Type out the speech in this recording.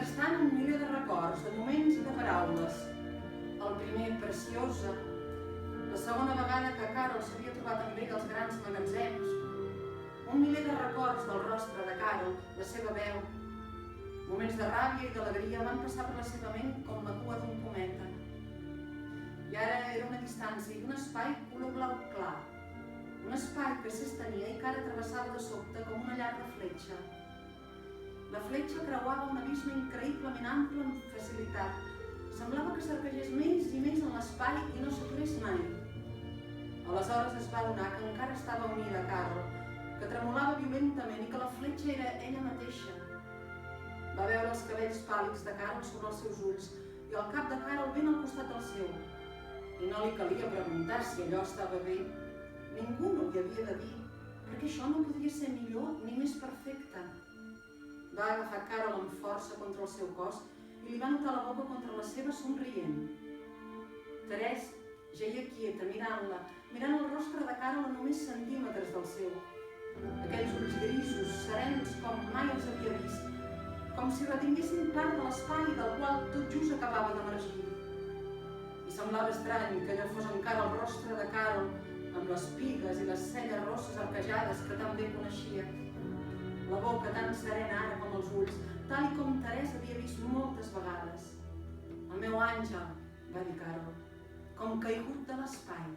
Mentrestant, un miler de records, de moments i de paraules. El primer, preciosa. La segona vegada que Carol s'havia trobat amb ell als grans magatzems. Un miler de records del rostre de Carol, la seva veu. Moments de ràbia i d'alegria van passar per la seva ment com la cua d'un cometa. I ara era una distància i un espai color blau clar. Un espai que s'estenia i que ara travessava de sobte com una llarga fletxa. La fletxa creuava un abisme increïblement ample amb facilitat. Semblava que s'arquegés més i més en l'espai i no s'aturés mai. Aleshores es va adonar que encara estava unida a Carol, que tremolava violentament i que la fletxa era ella mateixa. Va veure els cabells pàl·lids de Carol sobre els seus ulls i el cap de Carol ben al costat del seu. I no li calia preguntar si allò estava bé. Ningú no li havia de dir, perquè això no podria ser millor ni més perfecte. Va agafar Carol amb força contra el seu cos i li va notar la boca contra la seva somrient. Therese jeia quieta, mirant el rostre de Carol a només centímetres del seu. Aquells ulls grisos, serens com mai els havia vist, com si retinguessin part de l'espai del qual tot just acabava d'emergir. I semblava estrany que allò fos encara el rostre de Carol, amb les pigues i les celles rosses arquejades que tan bé coneixia. La boca tan serena ara com els ulls, tal com Therese havia vist moltes vegades. El meu àngel, va dir Carol, com caigut de l'espai.